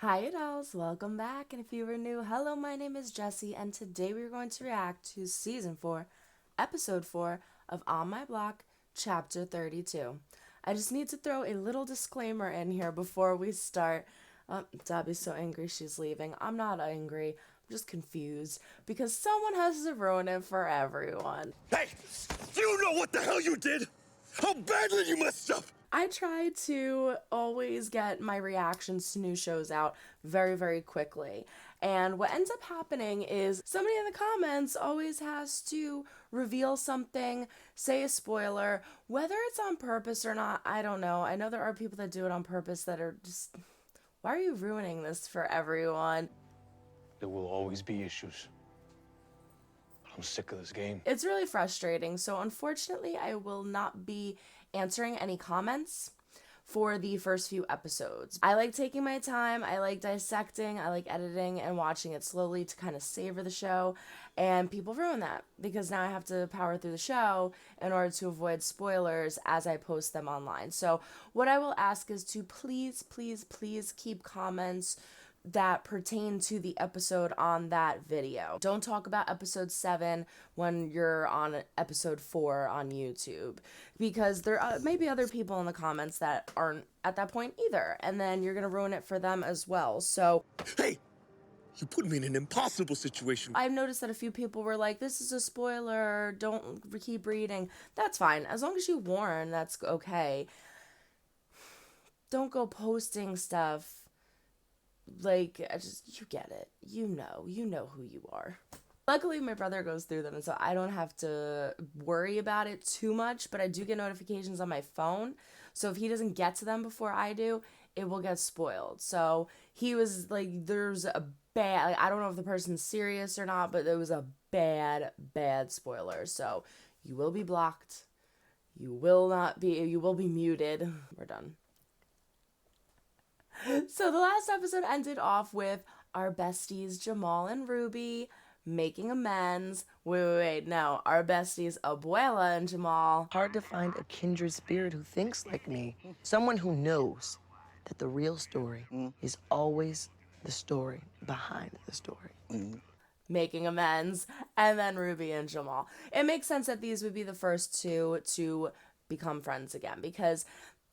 Hi dolls, welcome back, and if you were new, hello, my name is Jessie, and today we're going to react to Season 4, Episode 4 of On My Block, Chapter 32. I just need to throw a little disclaimer in here before we start. Dobby's so angry she's leaving. I'm not angry, I'm just confused, because someone has to ruin it for everyone. Hey, do you know what the hell you did? How badly you messed up! I try to always get my reactions to new shows out very, very quickly. And what ends up happening is somebody in the comments always has to reveal something, say a spoiler, whether it's on purpose or not, I don't know. I know there are people that do it on purpose that are just, why are you ruining this for everyone? There will always be issues. I'm sick of this game. It's really frustrating. So unfortunately, I will not be answering any comments for the first few episodes. I like taking my time, I like dissecting, I like editing and watching it slowly to kind of savor the show, and people ruin that because now I have to power through the show in order to avoid spoilers as I post them online. So what I will ask is to please, please, please keep comments that pertain to the episode on that video. Don't talk about episode 7 when you're on episode 4 on YouTube, because there may be other people in the comments that aren't at that point either, and then you're gonna ruin it for them as well. So Hey, you put me in an impossible situation. I've noticed that a few people were like, this is a spoiler, don't keep reading. That's fine, as long as you warn, that's okay. Don't go posting stuff like, you get it. You know who you are. Luckily, my brother goes through them, and so I don't have to worry about it too much, but I do get notifications on my phone. So if he doesn't get to them before I do, it will get spoiled. So he was like, there's a bad, like, I don't know if the person's serious or not, but there was a bad, bad spoiler. So you will be blocked. You will be muted. We're done. So the last episode ended off with our besties Jamal and Ruby making amends. Wait, no. Our besties Abuela and Jamal. Hard to find a kindred spirit who thinks like me. Someone who knows that the real story is always the story behind the story. Making amends. And then Ruby and Jamal. It makes sense that these would be the first two to become friends again, because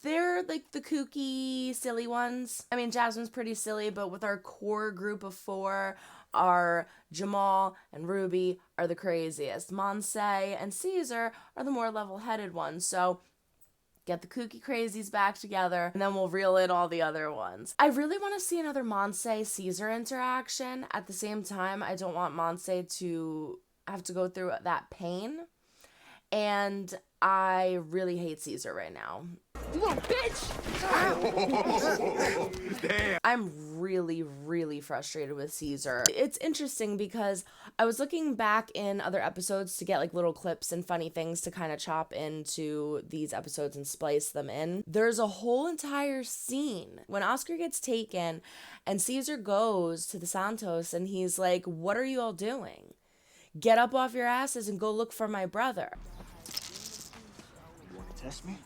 they're like the kooky, silly ones. I mean, Jasmine's pretty silly, but with our core group of 4, our Jamal and Ruby are the craziest. Monse and Caesar are the more level-headed ones. So get the kooky crazies back together, and then we'll reel in all the other ones. I really want to see another Monse-Caesar interaction. At the same time, I don't want Monse to have to go through that pain. And I really hate Caesar right now. You little bitch! Damn. I'm really, really frustrated with Caesar. It's interesting because I was looking back in other episodes to get like little clips and funny things to kind of chop into these episodes and splice them in. There's a whole entire scene when Oscar gets taken and Caesar goes to the Santos and he's like, what are you all doing? Get up off your asses and go look for my brother. You want to test me?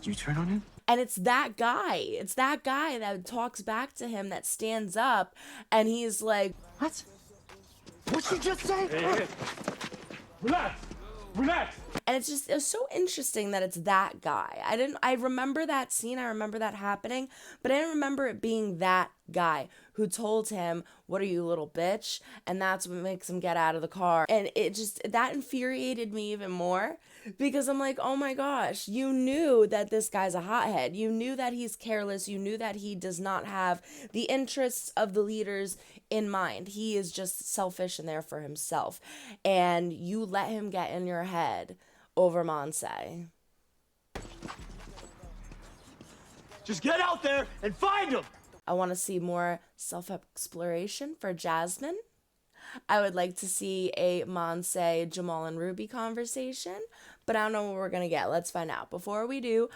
Did you turn on him? And it's that guy. It's that guy that talks back to him, that stands up, and he's like, What? What'd you just say? Hey. Relax! Relax! and it's so interesting that it's that guy. I remember that scene, I remember that happening, but I didn't remember it being that guy who told him, what are you, little bitch? And that's what makes him get out of the car. And that infuriated me even more, because I'm like, oh my gosh, you knew that this guy's a hothead. You knew that he's careless. You knew that he does not have the interests of the leaders in mind. He is just selfish and there for himself. And you let him get in your head over Monse. Just get out there and find him! I want to see more self-exploration for Jasmine. I would like to see a Monse, Jamal, and Ruby conversation, but I don't know what we're going to get. Let's find out. Before we do,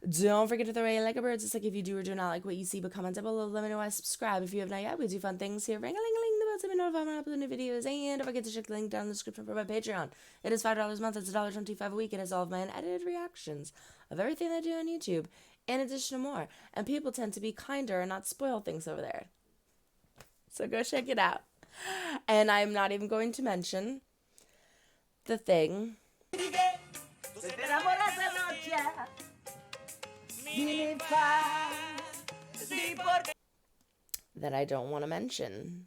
don't forget to throw a like a bird. It's like if you do or do not like what you see, but comment down below. Let me know why. Subscribe if you have not yet. We do fun things here. Ring-a-ling-a-ling, the bell to be notified when I upload new videos. And don't forget to check the link down in the description for my Patreon. It is $5 a month. It's $1.25 a week. It has all of my unedited reactions of everything I do on YouTube in addition to more. And people tend to be kinder and not spoil things over there. So go check it out. And I'm not even going to mention the thing that I don't want to mention.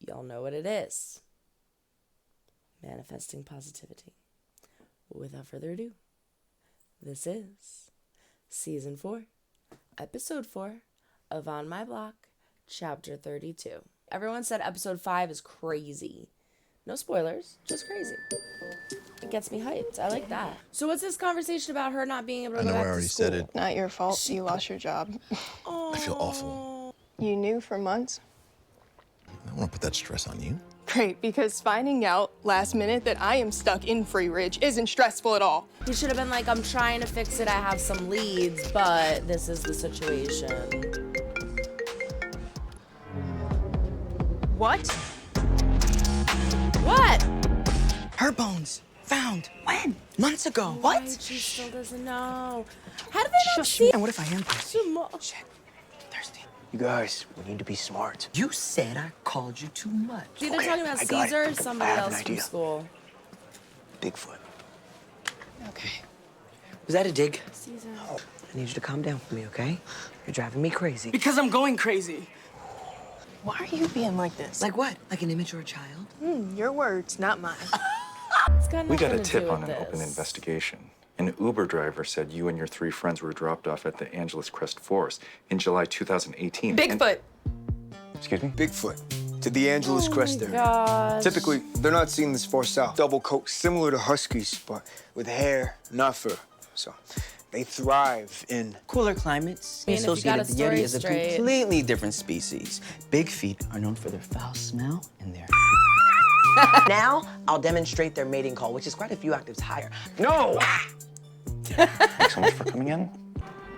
Y'all know what it is. Manifesting positivity. Without further ado, this is Season 4, Episode 4 of On My Block, Chapter 32. Everyone said Episode 5 is crazy. No spoilers, just crazy. It gets me hyped. I like that. So what's this conversation about her not being able to go back to school? I already said it. Not your fault. You lost your job. I feel awful. You knew for months? I don't want to put that stress on you. Great, because finding out last minute that I am stuck in Free Ridge isn't stressful at all. He should have been like, I'm trying to fix it. I have some leads, but this is the situation. What? What? Her bones. Found. When? Months ago. What? What? She still doesn't know. How did they not see? And what if I am thirsty? Shit. Thirsty. You guys, we need to be smart. You said I called you too much. See, they're talking about I got it. Caesar or somebody I have an else from idea. school. Bigfoot. Okay. Was that a dig? Caesar. I need you to calm down for me, okay? You're driving me crazy. Because I'm going crazy. Why are you being like this? Like what? Like an immature child? Your words, not mine. It's got We got a nothing to tip do on with an open this. investigation. An Uber driver said you and your 3 friends were dropped off at the Angeles Crest Forest in July 2018. Bigfoot. Excuse me? Bigfoot. To the Angeles Crest area. Gosh. Typically, they're not seen this far south. Double coat, similar to huskies, but with hair, not fur. So, they thrive in Cooler climates. I mean, if you got associated a the story Yeti as a straight. completely different species. Big feet are known for their foul smell and their... Now, I'll demonstrate their mating call, which is quite a few octaves higher. No! Thanks so much for coming in.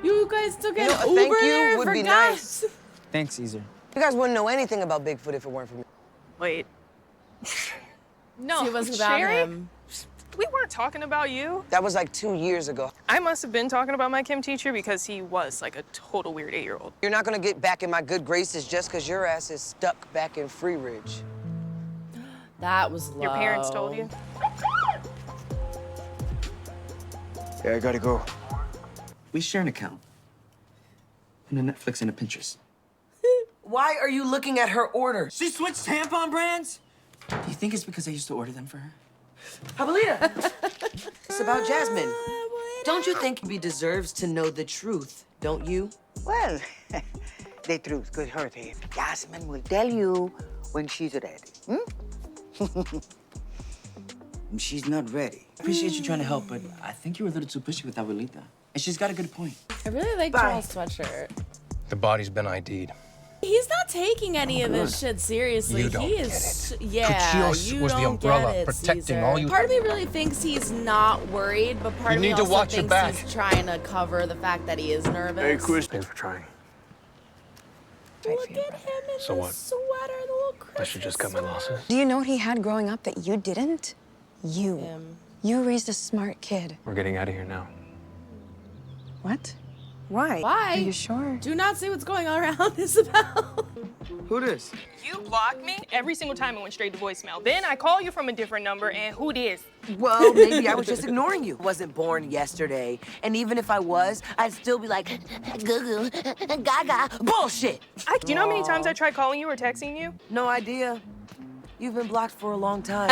You guys took an know, a Uber thank you there would for be gas? nice. Thanks, Caesar. You guys wouldn't know anything about Bigfoot if it weren't for me. Wait. No, See, it wasn't about Sherry? him. We weren't talking about you. That was like 2 years ago. I must have been talking about my chem teacher because he was like a total weird 8-year-old. You're not gonna get back in my good graces just because your ass is stuck back in Free Ridge. That was low. Your parents told you? Yeah, I gotta go. We share an account. And a Netflix and a Pinterest. Why are you looking at her order? She switched tampon brands? Do you think it's because I used to order them for her? Abuelita! It's about Jasmine. Don't you think he deserves to know the truth, don't you? Well, the truth could hurt him. Jasmine will tell you when she's ready. She's not ready. Appreciate you trying to help, but I think you were a little too pushy with Abuelita. And she's got a good point. I really like Joel's sweatshirt. The body's been ID'd. He's not taking any of this shit seriously. You don't he is, get it. yeah. Kuchios You was the don't umbrella get it, protecting Caesar. all you- Part of me really thinks he's not worried, but part You of me need to also watch your thinks back. he's trying to cover the fact that he is nervous. Hey, Chris. Thanks for trying. Look at him in So the what? sweater, the little Christmas I should just cut my losses. Do you know what he had growing up that you didn't? You. Him. You raised a smart kid. We're getting out of here now. What? Why? Why? Are you sure? Do not say what's going on around Isabel. Who this? You blocked me every single time it went straight to voicemail. Then I call you from a different number, and who this? Well, maybe I was just ignoring you. I wasn't born yesterday. And even if I was, I'd still be like, goo goo, gaga, bullshit. Do you know how many times I tried calling you or texting you? No idea. You've been blocked for a long time.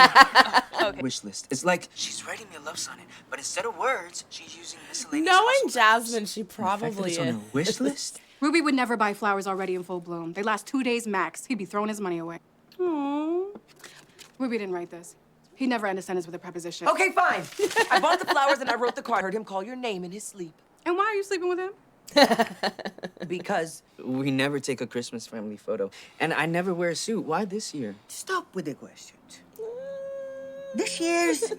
Wish list. It's like she's writing me a love sonnet, but instead of words, she's using miscellaneous. Knowing household Jasmine, items. she And the fact that probably it's on her is. wish list. Ruby would never buy flowers already in full bloom. They last 2 days max. He'd be throwing his money away. Ruby didn't write this. He'd never end a sentence with a preposition. Okay, fine. I bought the flowers and I wrote the card. Heard him call your name in his sleep. And why are you sleeping with him? Because We never take a Christmas family photo, and I never wear a suit. Why this year? Stop with the questions. This year's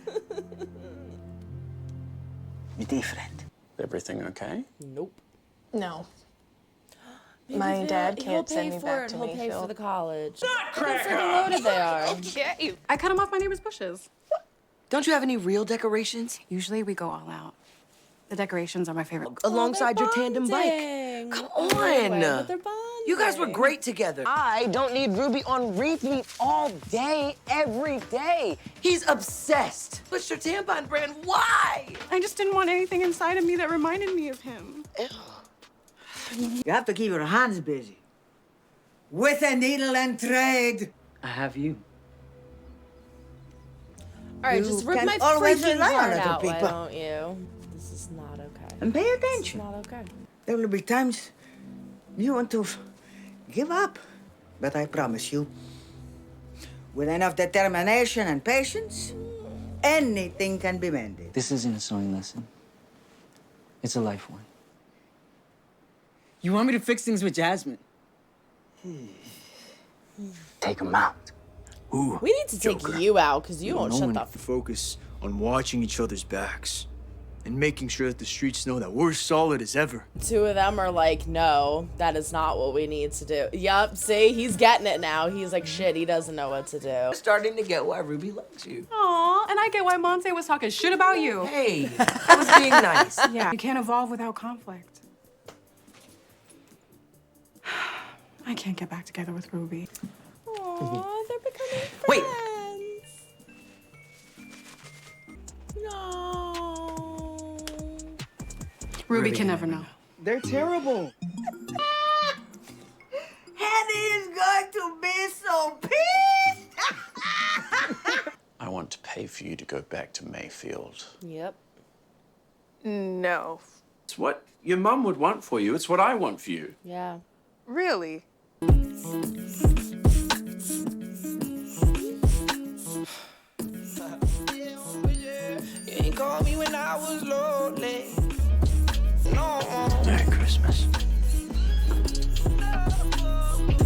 different. Everything okay? Nope. No. Maybe My dad he'll can't pay send me for back it. to He'll pay Mayfield. for the college. Look how freaking loaded they are. Okay. I cut him off my neighbor's bushes. Don't you have any real decorations? Usually we go all out. The decorations are my favorite. Alongside your tandem bike. Bonding. Come Anyway, on. but they're You guys were bonding. great together. I don't need Ruby on repeat all day, every day. He's obsessed. But your tampon brand, why? I just didn't want anything inside of me that reminded me of him. You have to keep your hands busy. With a needle and thread. I have you. All right, You just rip can my always freaking rely on heart other out, why people. don't you? This is not okay. And pay It's attention. not okay. There will be times you want to give up. But I promise you, with enough determination and patience, anything can be mended. This isn't a sewing lesson. It's a life one. You want me to fix things with Jasmine? Take him out. Ooh, We need to take you out because you won't no shut one the f- focus on watching each other's backs and making sure that the streets know that we're solid as ever. Two of them are like, no, that is not what we need to do. Yup, see, he's getting it now. He's like, shit, he doesn't know what to do. I'm starting to get why Ruby likes you. Aw, and I get why Monse was talking shit about you. Hey, I was being nice. Yeah, you can't evolve without conflict. I can't get back together with Ruby. Aw, they're becoming friends. Wait. No. Ruby can never know. They're terrible. Henny is going to be so pissed. I want to pay for you to go back to Mayfield. Yep. No. It's what your mum would want for you. It's what I want for you. Yeah. Really? You ain't called me when I was lonely. No. Merry Christmas.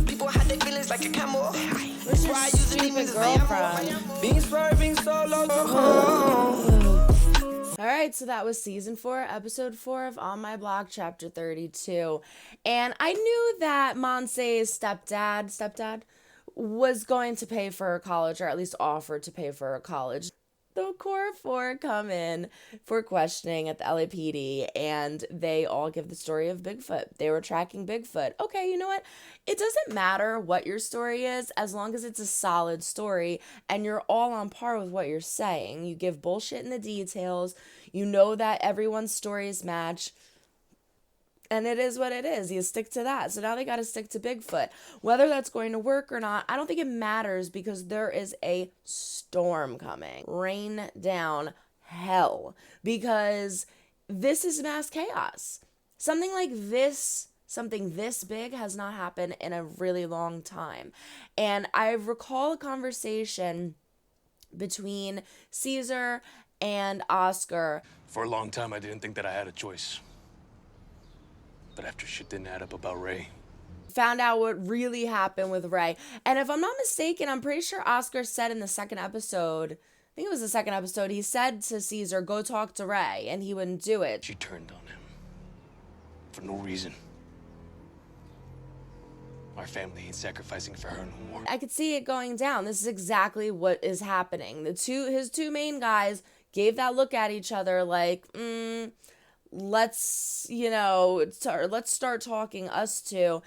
People had their feelings like a camel. Where's your stupid girl from? Being swerving solo. All right, so that was season 4, episode 4 of On My Block, chapter 32. And I knew that Monse's stepdad was going to pay for her college, or at least offered to pay for her college. The Core 4 come in for questioning at the LAPD, and they all give the story of Bigfoot. They were tracking Bigfoot. Okay, you know what? It doesn't matter what your story is, as long as it's a solid story, and you're all on par with what you're saying. You give bullshit in the details. You know that everyone's stories match. And it is what it is. You stick to that. So now they got to stick to Bigfoot. Whether that's going to work or not, I don't think it matters because there is a storm coming. Rain down hell. Because this is mass chaos. Something like this, something this big has not happened in a really long time. And I recall a conversation between Caesar and Oscar. For a long time, I didn't think that I had a choice. But after shit didn't add up about Ray, Found out what really happened with Ray. And if I'm not mistaken, I'm pretty sure Oscar said in the second episode, I think it was the second episode, he said to Caesar, go talk to Ray, and he wouldn't do it. she turned on him. For no reason. Our family ain't sacrificing for her no more. I could see it going down. This is exactly what is happening. His two main guys gave that look at each other like, let's start talking, us two,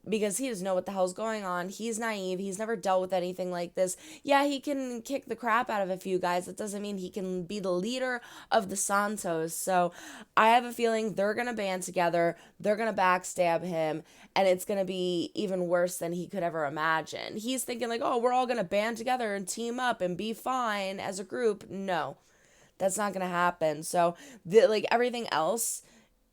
because he doesn't know what the hell's going on. He's naive. He's never dealt with anything like this. Yeah, he can kick the crap out of a few guys. That doesn't mean he can be the leader of the Santos. So I have a feeling they're going to band together. They're going to backstab him. And it's going to be even worse than he could ever imagine. He's thinking like, oh, we're all going to band together and team up and be fine as a group. No. That's not going to happen. So, everything else,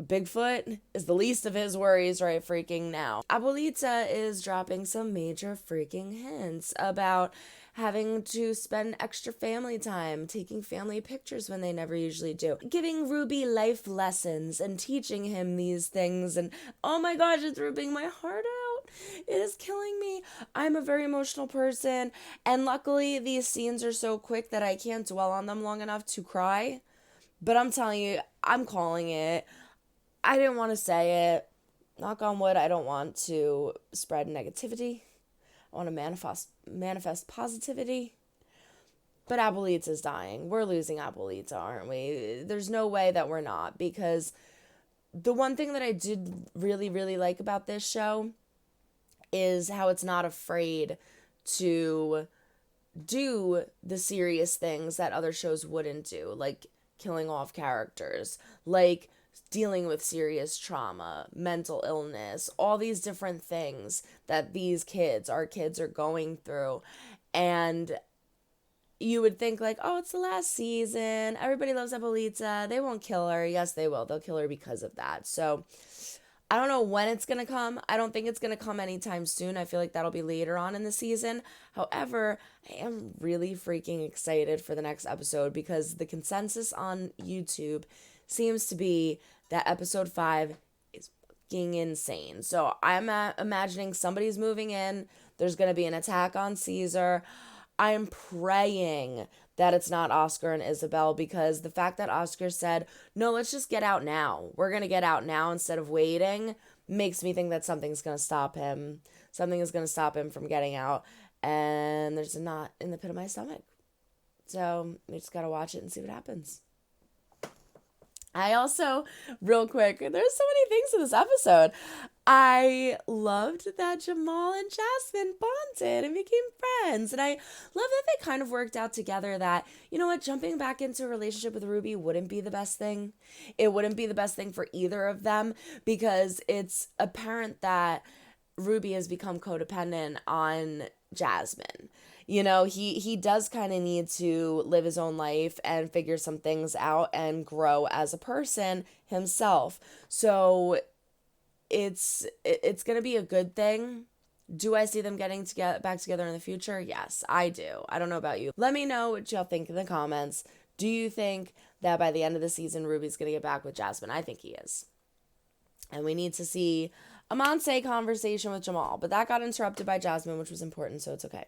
Bigfoot is the least of his worries right freaking now. Abuelita is dropping some major freaking hints about having to spend extra family time, taking family pictures when they never usually do, giving Ruby life lessons and teaching him these things. And oh my gosh, it's ripping my heart out. It is killing me. I'm a very emotional person, and luckily these scenes are so quick that I can't dwell on them long enough to cry. But I'm telling you, I'm calling it. I didn't want to say it. Knock on wood, I don't want to spread negativity. I want to manifest positivity. but Abuelita's dying. We're losing Abuelita, aren't we? There's no way that we're not, because the one thing that I did really, really like about this show is how it's not afraid to do the serious things that other shows wouldn't do, like killing off characters, like dealing with serious trauma, mental illness, all these different things that our kids are going through. And you would think like, oh, it's the last season, everybody loves Abuelita, they won't kill her. Yes, they will. They'll kill her because of that. So I don't know when it's going to come. I don't think it's going to come anytime soon. I feel like that'll be later on in the season. However, I am really freaking excited for the next episode, because the consensus on YouTube seems to be that episode 5 is fucking insane. So I'm imagining somebody's moving in. There's going to be an attack on Caesar. I am praying that it's not Oscar and Isabel, because the fact that Oscar said, no, let's just get out now. We're going to get out now instead of waiting, makes me think that something's going to stop him. Something is going to stop him from getting out. And there's a knot in the pit of my stomach. So we just got to watch it and see what happens. I also, real quick, there's so many things in this episode. I loved that Jamal and Jasmine bonded and became friends. And I love that they kind of worked out together that, you know what, jumping back into a relationship with Ruby wouldn't be the best thing. It wouldn't be the best thing for either of them, because it's apparent that Ruby has become codependent on Jasmine. You know, he does kind of need to live his own life and figure some things out and grow as a person himself. So it's going to be a good thing. Do I see them getting back together in the future? Yes, I do. I don't know about you. Let me know what y'all think in the comments. Do you think that by the end of the season, Ruby's going to get back with Jasmine? I think he is. And we need to see a Monse conversation with Jamal. But that got interrupted by Jasmine, which was important, so it's okay.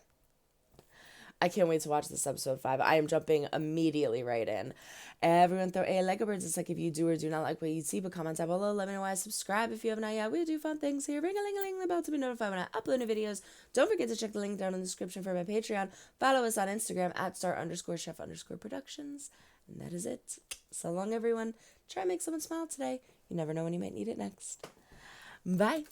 I can't wait to watch this episode 5. I am jumping immediately right in. Everyone throw a like a bird. It's like if you do or do not like what you see, but comment down below. Let me know why. Subscribe if you have not yet. We do fun things here. Ring-a-ling-a-ling, the bell to be notified when I upload new videos. Don't forget to check the link down in the description for my Patreon. Follow us on Instagram at star_chef_productions. And that is it. So long, everyone. Try and make someone smile today. You never know when you might need it next. Bye.